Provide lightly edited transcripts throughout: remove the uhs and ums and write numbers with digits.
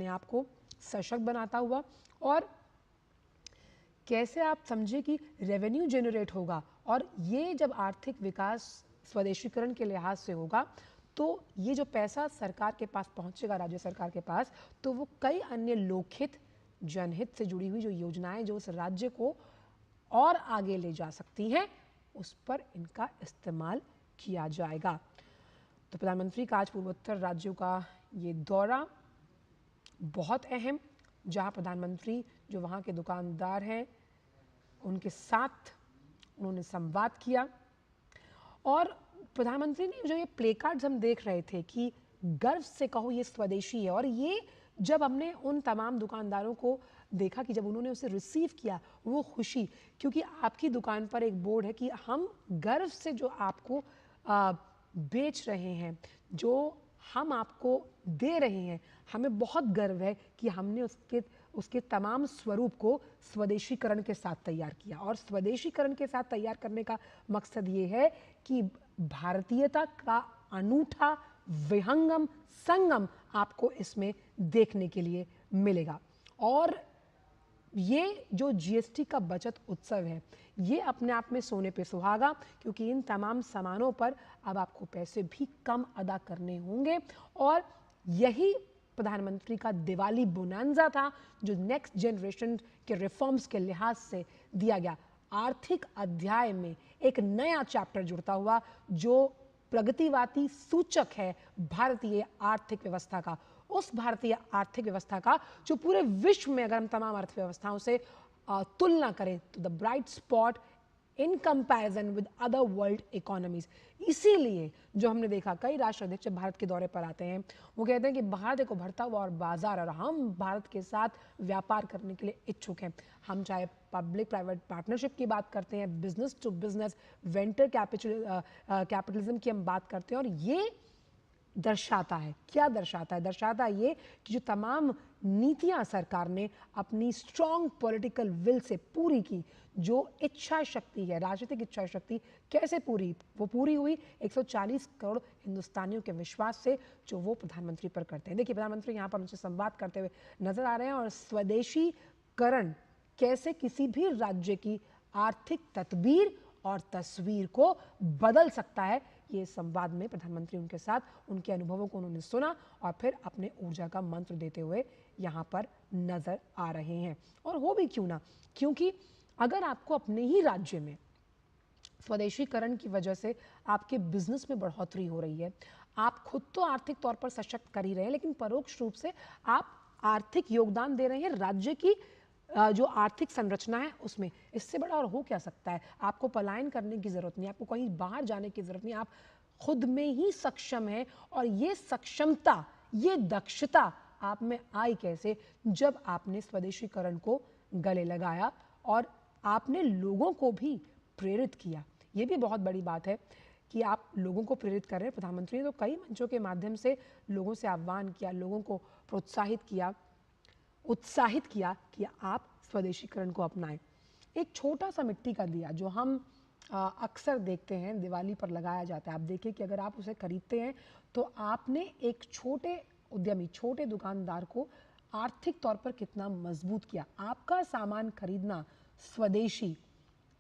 आप को सशक्त बनाता हुआ, और कैसे आप समझे कि रेवेन्यू जनरेट होगा, और ये जब आर्थिक विकास स्वदेशीकरण के लिहाज से होगा तो ये जो पैसा सरकार के पास पहुंचेगा, राज्य सरकार के पास, तो वो कई अन्य लोकहित, जनहित से जुड़ी हुई जो योजनाएं जो उस राज्य को और आगे ले जा सकती हैं, उस पर इनका इस्तेमाल किया जाएगा। तो प्रधानमंत्री का आज पूर्वोत्तर राज्यों का ये दौरा बहुत अहम, जहां प्रधानमंत्री जो वहां के दुकानदार हैं उनके साथ उन्होंने संवाद किया, और प्रधानमंत्री ने जो ये प्ले कार्ड्स हम देख रहे थे कि गर्व से कहो ये स्वदेशी है, और ये जब हमने उन तमाम दुकानदारों को देखा कि जब उन्होंने उसे रिसीव किया, वो खुशी, क्योंकि आपकी दुकान पर एक बोर्ड है कि हम गर्व से जो आपको बेच रहे हैं, जो हम आपको दे रहे हैं, हमें बहुत गर्व है कि हमने उसके तमाम स्वरूप को स्वदेशीकरण के साथ तैयार किया। और स्वदेशीकरण के साथ तैयार करने का मकसद ये है कि भारतीयता का अनूठा विहंगम संगम आपको इसमें देखने के लिए मिलेगा। और ये जो जीएसटी का बचत उत्सव है, ये अपने आप में सोने पे सुहागा, क्योंकि इन तमाम सामानों पर अब आपको पैसे भी कम अदा करने होंगे। और यही प्रधानमंत्री का दिवाली बोनांजा था, जो नेक्स्ट जनरेशन के रिफॉर्म्स के लिहाज से दिया गया। आर्थिक अध्याय में एक नया चैप्टर जुड़ता हुआ, जो प्रगतिवादी सूचक है भारतीय आर्थिक व्यवस्था का, उस भारतीय आर्थिक व्यवस्था का जो पूरे विश्व में, अगर हम तमाम अर्थव्यवस्थाओं से तुलना करें, तो the bright spot in comparison with other world economies. इसीलिए जो हमने देखा, कई राष्ट्राध्यक्ष भारत के दौरे पर आते हैं, वो कहते हैं कि भारत एक उभरता हुआ और बाजार, और हम भारत के साथ व्यापार करने के लिए इच्छुक हैं। हम चाहे पब्लिक प्राइवेट पार्टनरशिप की बात करते हैं, business to business, venture capitalism की हम बात करते हैं, और ये दर्शाता है, क्या दर्शाता है? दर्शाता है ये कि जो तमाम नीतियां सरकार ने अपनी स्ट्रॉन्ग पॉलिटिकल विल से पूरी की, जो इच्छा शक्ति है, राजनीतिक इच्छा शक्ति कैसे पूरी, वो पूरी हुई 140 करोड़ हिंदुस्तानियों के विश्वास से, जो वो प्रधानमंत्री पर करते हैं। देखिए, प्रधानमंत्री यहाँ पर उनसे संवाद करते हुए नजर आ रहे हैं, और स्वदेशीकरण कैसे किसी भी राज्य की आर्थिक तदबीर और तस्वीर को बदल सकता है, ये संवाद में प्रधानमंत्री उनके साथ उनके अनुभवों को उन्होंने सुना, और फिर अपने ऊर्जा का मंत्र देते हुए यहाँ पर नजर आ रहे हैं। और हो भी क्यों ना, क्योंकि अगर आपको अपने ही राज्य में स्वदेशीकरण की वजह से आपके बिजनेस में बढ़ोतरी हो रही है, आप खुद तो आर्थिक तौर पर सशक्त कर ही रहे हैं, लेकिन परोक्ष रूप से आप आर्थिक योगदान दे रहे हैं राज्य की जो आर्थिक संरचना है उसमें। इससे बड़ा और हो क्या सकता है? आपको पलायन करने की जरूरत नहीं, आपको कहीं बाहर जाने की जरूरत नहीं, आप खुद में ही सक्षम हैं। और ये सक्षमता, ये दक्षता आप में आई कैसे? जब आपने स्वदेशीकरण को गले लगाया और आपने लोगों को भी प्रेरित किया। ये भी बहुत बड़ी बात है कि आप लोगों को प्रेरित कर रहे हैं। प्रधानमंत्री ने तो कई मंचों के माध्यम से लोगों से आह्वान किया, लोगों को प्रोत्साहित किया, उत्साहित किया कि आप स्वदेशीकरण को अपनाएं। एक छोटा सा मिट्टी का दिया जो हम अक्सर देखते हैं दिवाली पर लगाया जाता है, आप देखिए कि अगर आप उसे खरीदते हैं तो आपने एक छोटे उद्यमी, छोटे दुकानदार को आर्थिक तौर पर कितना मजबूत किया। आपका सामान खरीदना स्वदेशी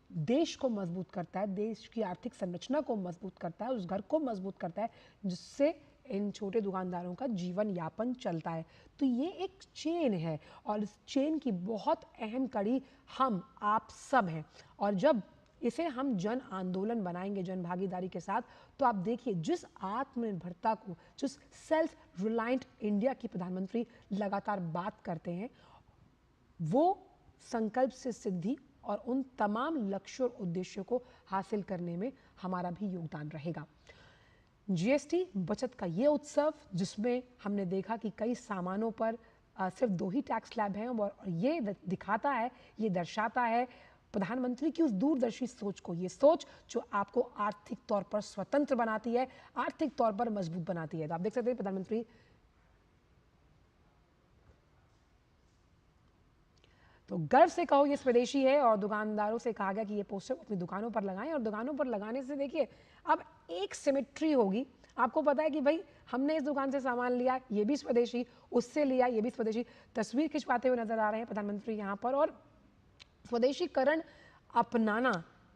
देश को मजबूत करता है, देश की आर्थिक संरचना को मजबूत करता है, उस घर को मजबूत करता है जिससे इन छोटे दुकानदारों का जीवन यापन चलता है। तो ये एक चेन है, और इस चेन की बहुत अहम कड़ी हम आप सब हैं। और जब इसे हम जन आंदोलन बनाएंगे, जन भागीदारी के साथ, तो आप देखिए जिस आत्मनिर्भरता को, जिस सेल्फ रिलायंट इंडिया की प्रधानमंत्री लगातार बात करते हैं, वो संकल्प से सिद्धि और उन तमाम लक्ष्य और उद्देश्यों को हासिल करने में हमारा भी योगदान रहेगा। जीएसटी बचत का ये उत्सव, जिसमें हमने देखा कि कई सामानों पर सिर्फ 2 ही टैक्स स्लैब हैं, और ये दिखाता है, ये दर्शाता है प्रधानमंत्री की उस दूरदर्शी सोच को, ये सोच जो आपको आर्थिक तौर पर स्वतंत्र बनाती है, आर्थिक तौर पर मजबूत बनाती है। तो आप देख सकते हैं प्रधानमंत्री तो गर्व से कहो ये स्वदेशी है, और दुकानदारों से कहा गया कि ये पोस्टर अपनी दुकानों पर लगाएं, और दुकानों पर लगाने से देखिए अब एक सिमेट्री होगी, आपको पता है कि भाई हमने इस दुकान से सामान लिया, ये भी स्वदेशी, उससे लिया, ये भी स्वदेशी। तस्वीर खिंचवाते हुए नजर आ रहे हैं प्रधानमंत्री यहाँ पर। और स्वदेशीकरण अपनाना,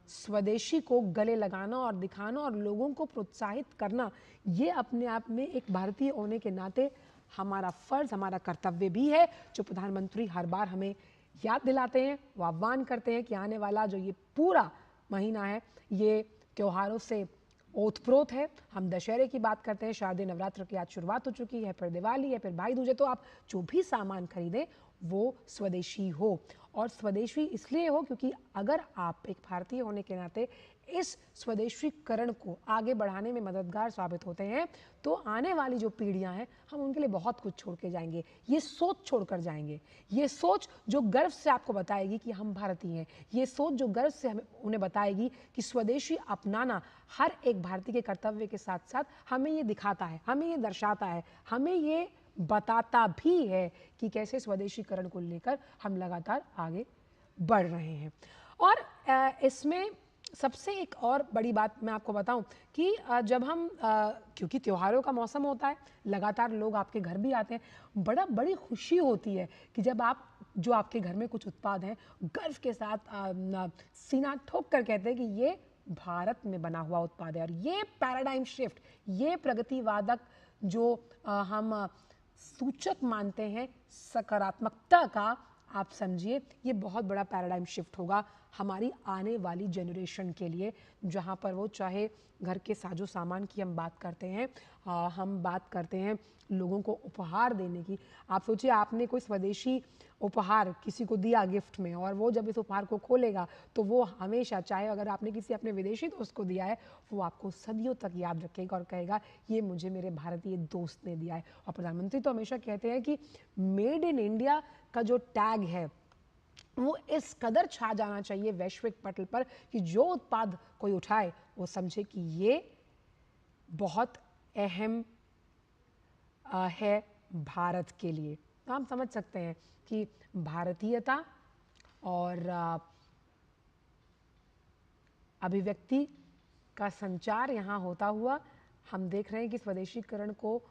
स्वदेशी को गले लगाना और दिखाना और लोगों को प्रोत्साहित करना, ये अपने आप में एक भारतीय होने के नाते हमारा फर्ज, हमारा कर्तव्य भी है, जो प्रधानमंत्री हर बार हमें याद दिलाते हैं। वो आह्वान करते हैं कि आने वाला जो ये पूरा महीना है, ये त्योहारों से ओतप्रोत है। हम दशहरे की बात करते हैं, शारदीय नवरात्र की आज शुरुआत हो चुकी है, फिर दिवाली है, फिर भाई दूज है। तो आप जो भी सामान खरीदें वो स्वदेशी हो, और स्वदेशी इसलिए हो क्योंकि अगर आप एक भारतीय होने के नाते इस स्वदेशीकरण को आगे बढ़ाने में मददगार साबित होते हैं, तो आने वाली जो पीढ़ियां हैं, हम उनके लिए बहुत कुछ छोड़ के जाएंगे। ये सोच छोड़कर जाएंगे, ये सोच जो गर्व से आपको बताएगी कि हम भारतीय हैं, ये सोच जो गर्व से हमें उन्हें बताएगी कि स्वदेशी अपनाना हर एक भारतीय के कर्तव्य के साथ साथ हमें ये दिखाता है, हमें ये दर्शाता है, हमें ये बताता भी है कि कैसे स्वदेशीकरण को लेकर हम लगातार आगे बढ़ रहे हैं। और इसमें सबसे एक और बड़ी बात मैं आपको बताऊं कि जब हम क्योंकि त्योहारों का मौसम होता है, लगातार लोग आपके घर भी आते हैं, बड़ी खुशी होती है कि जब आप जो आपके घर में कुछ उत्पाद हैं, गर्व के साथ सीना ठोक कर कहते हैं कि ये भारत में बना हुआ उत्पाद है। और ये पैराडाइम शिफ्ट, ये प्रगतिवादक जो हम सूचक मानते हैं सकारात्मकता का, आप समझिए ये बहुत बड़ा पैराडाइम शिफ्ट होगा हमारी आने वाली जनरेशन के लिए, जहाँ पर वो चाहे घर के साजो सामान की हम बात करते हैं, हम बात करते हैं लोगों को उपहार देने की। आप सोचिए, आपने कोई स्वदेशी उपहार किसी को दिया गिफ्ट में, और वो जब इस उपहार को खोलेगा तो वो हमेशा, चाहे अगर आपने किसी अपने विदेशी दोस्त को दिया है, वो आपको सदियों तक याद रखेगा और कहेगा ये मुझे मेरे भारतीय दोस्त ने दिया है। और प्रधानमंत्री तो हमेशा कहते हैं कि मेड इन इंडिया का जो टैग है वो इस कदर छा जाना चाहिए वैश्विक पटल पर कि जो उत्पाद कोई उठाए वो समझे कि ये बहुत अहम है भारत के लिए। तो हम समझ सकते हैं कि भारतीयता और अभिव्यक्ति का संचार यहाँ होता हुआ हम देख रहे हैं कि स्वदेशीकरण को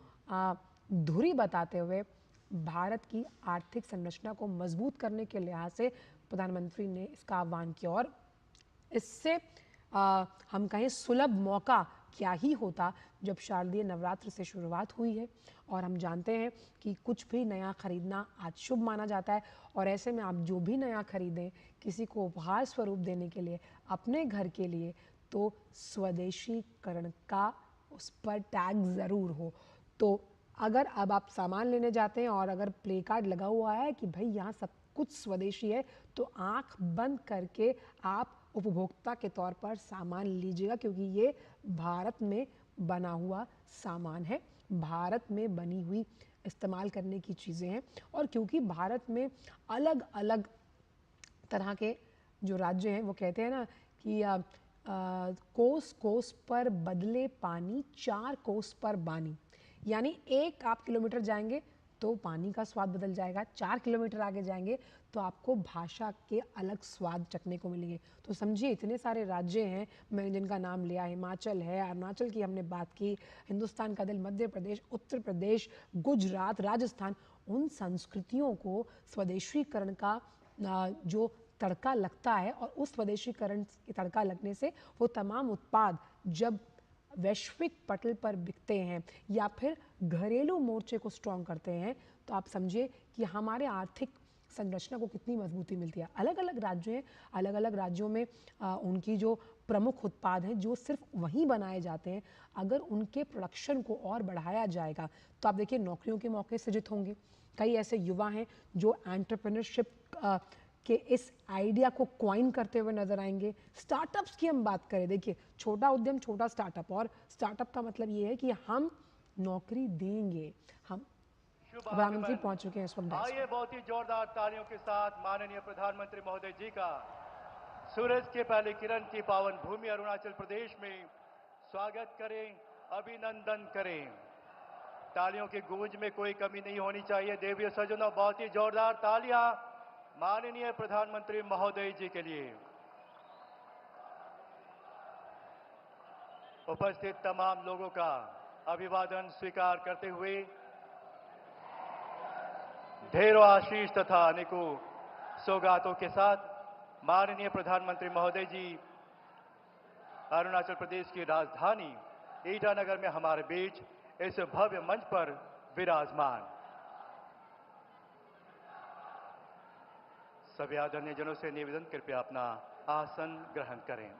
धुरी बताते हुए भारत की आर्थिक संरचना को मजबूत करने के लिहाज से प्रधानमंत्री ने इसका आह्वान किया। और इससे हम कहें सुलभ मौका क्या ही होता जब शारदीय नवरात्र से शुरुआत हुई है। और हम जानते हैं कि कुछ भी नया खरीदना आज शुभ माना जाता है, और ऐसे में आप जो भी नया खरीदें किसी को उपहार स्वरूप देने के लिए, अपने घर के लिए, तो स्वदेशीकरण का उस पर टैग ज़रूर हो। तो अगर अब आप सामान लेने जाते हैं और अगर प्ले कार्ड लगा हुआ है कि भाई यहाँ सब कुछ स्वदेशी है, तो आंख बंद करके आप उपभोक्ता के तौर पर सामान लीजिएगा, क्योंकि ये भारत में बना हुआ सामान है, भारत में बनी हुई इस्तेमाल करने की चीज़ें हैं। और क्योंकि भारत में अलग अलग तरह के जो राज्य हैं, वो कहते हैं ना कि कोस कोस पर बदले पानी, 4 कोस पर बानी। यानी 1 आप किलोमीटर जाएंगे तो पानी का स्वाद बदल जाएगा, 4 किलोमीटर आगे जाएंगे तो आपको भाषा के अलग स्वाद चखने को मिलेंगे। तो समझिए इतने सारे राज्य हैं, मैंने जिनका नाम लिया, हिमाचल है, अरुणाचल की हमने बात की, हिंदुस्तान का दिल मध्य प्रदेश, उत्तर प्रदेश, गुजरात, राजस्थान, उन संस्कृतियों को स्वदेशीकरण का जो तड़का लगता है, और उस स्वदेशीकरण के तड़का लगने से वो तमाम उत्पाद जब वैश्विक पटल पर बिकते हैं या फिर घरेलू मोर्चे को स्ट्रॉन्ग करते हैं, तो आप समझिए कि हमारे आर्थिक संरचना को कितनी मजबूती मिलती है। अलग अलग राज्य हैं, अलग अलग राज्यों में उनकी जो प्रमुख उत्पाद हैं जो सिर्फ वहीं बनाए जाते हैं, अगर उनके प्रोडक्शन को और बढ़ाया जाएगा तो आप देखिए नौकरियों के मौके सृजित होंगे। कई ऐसे युवा हैं जो एंटरप्रेन्योरशिप कि इस आइडिया को क्वाइन करते हुए नजर आएंगे। स्टार्टअप्स की हम बात करें, देखिए छोटा उद्यम, छोटा स्टार्टअप, और स्टार्टअप का मतलब ये है कि हम नौकरी देंगे। हम प्रधानमंत्री पहुंच चुके हैं इस वक्त। आइए बहुत ही जोरदार तालियों के साथ माननीय प्रधानमंत्री महोदय जी का सूरज के पहले किरण की पावन भूमि अरुणाचल प्रदेश में स्वागत करें, अभिनंदन करें। तालियों की गूंज में कोई कमी नहीं होनी चाहिए। देवीय सज्जनों, बहुत ही जोरदार तालियां माननीय प्रधानमंत्री महोदय जी के लिए। उपस्थित तमाम लोगों का अभिवादन स्वीकार करते हुए ढेरों आशीष तथा अनेकों सौगातों के साथ माननीय प्रधानमंत्री महोदय जी अरुणाचल प्रदेश की राजधानी ईटानगर में हमारे बीच इस भव्य मंच पर विराजमान। सभी आदरणीय जनों से निवेदन, कृपया अपना आसन ग्रहण करें।